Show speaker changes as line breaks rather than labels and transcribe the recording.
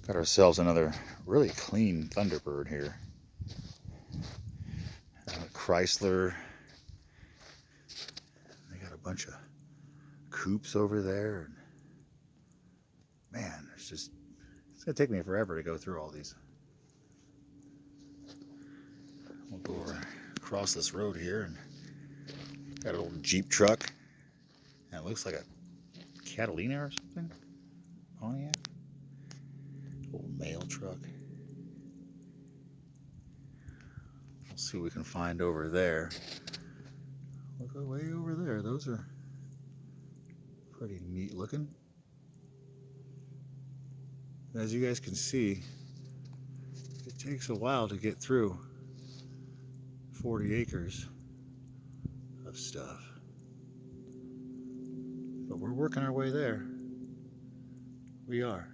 Got ourselves another really clean Thunderbird here. Chrysler. They got a bunch of coupes over there. Man, it's gonna take me forever to go through all these. We'll go across this road here and got an old Jeep truck. And it looks like a Catalina or something. Pontiac. Old mail truck. We'll see what we can find over there. Look way over there. Those are pretty neat looking. As you guys can see, it takes a while to get through 40 acres of stuff. But we're working our way there. We are.